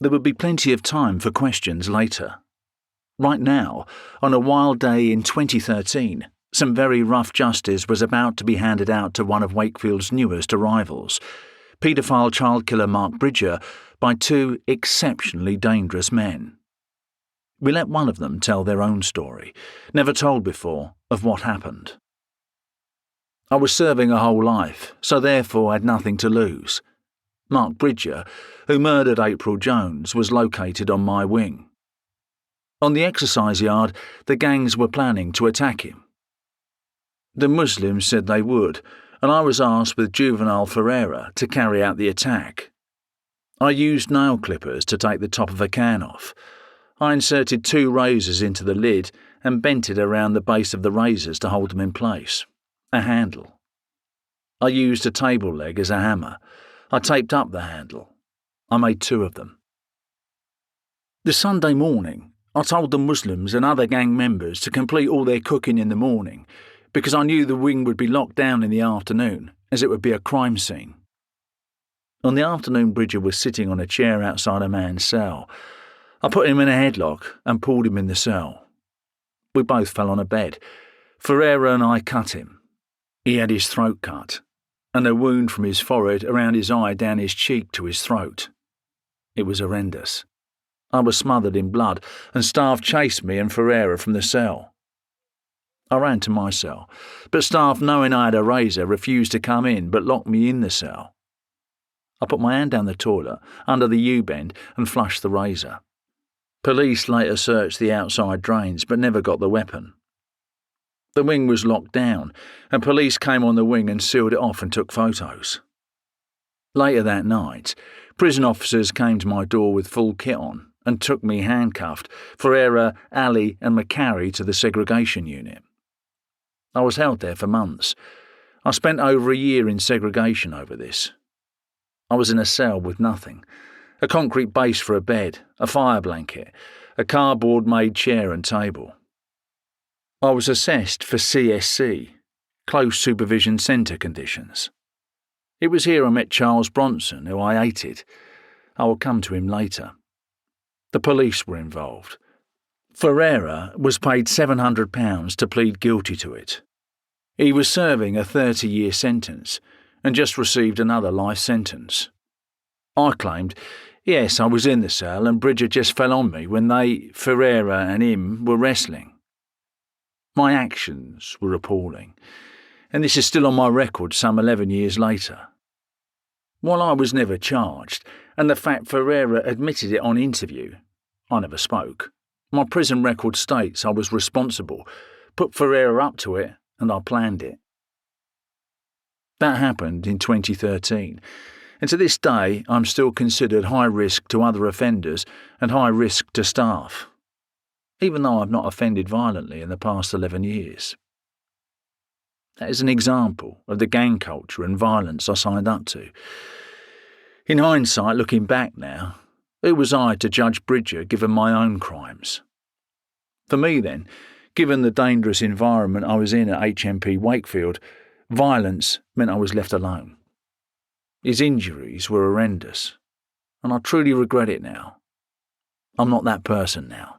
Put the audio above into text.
There would be plenty of time for questions later. Right now, on a wild day in 2013, some very rough justice was about to be handed out to one of Wakefield's newest arrivals, paedophile child killer Mark Bridger, by two exceptionally dangerous men. We let one of them tell their own story, never told before, of what happened. I was serving a whole life, so therefore had nothing to lose. Mark Bridger, who murdered April Jones, was located on my wing. On the exercise yard, the gangs were planning to attack him. The Muslims said they would, and I was asked with Juvenile Ferreira to carry out the attack. I used nail clippers to take the top of a can off. I inserted 2 razors into the lid and bent it around the base of the razors to hold them in place. A handle. I used a table leg as a hammer. I taped up the handle. I made 2 of them. The Sunday morning, I told the Muslims and other gang members to complete all their cooking in the morning, because I knew the wing would be locked down in the afternoon, as it would be a crime scene. On the afternoon, Bridger was sitting on a chair outside a man's cell. I put him in a headlock and pulled him in the cell. We both fell on a bed. Ferreira and I cut him. He had his throat cut, and a wound from his forehead around his eye down his cheek to his throat. It was horrendous. I was smothered in blood, and staff chased me and Ferreira from the cell. I ran to my cell, but staff, knowing I had a razor, refused to come in but locked me in the cell. I put my hand down the toilet, under the U-bend, and flushed the razor. Police later searched the outside drains but never got the weapon. The wing was locked down, and police came on the wing and sealed it off and took photos. Later that night, prison officers came to my door with full kit on and took me handcuffed, Ferreira, Ali and McCarry to the segregation unit. I was held there for months. I spent over a year in segregation over this. I was in a cell with nothing. A concrete base for a bed, a fire blanket, a cardboard-made chair and table. I was assessed for CSC, Close Supervision Centre conditions. It was here I met Charles Bronson, who I hated. I will come to him later. The police were involved. Ferreira was paid £700 to plead guilty to it. He was serving a 30-year sentence and just received another life sentence. I claimed, yes, I was in the cell and Bridger just fell on me when they, Ferreira and him, were wrestling. My actions were appalling, and this is still on my record some 11 years later. While I was never charged, and the fact Ferreira admitted it on interview, I never spoke. My prison record states I was responsible, put Ferreira up to it, and I planned it. That happened in 2013, and to this day I'm still considered high risk to other offenders and high risk to staff, even though I've not offended violently in the past 11 years. That is an example of the gang culture and violence I signed up to. In hindsight, looking back now, who was I to judge Bridger given my own crimes? For me then, given the dangerous environment I was in at HMP Wakefield, violence meant I was left alone. His injuries were horrendous, and I truly regret it now. I'm not that person now.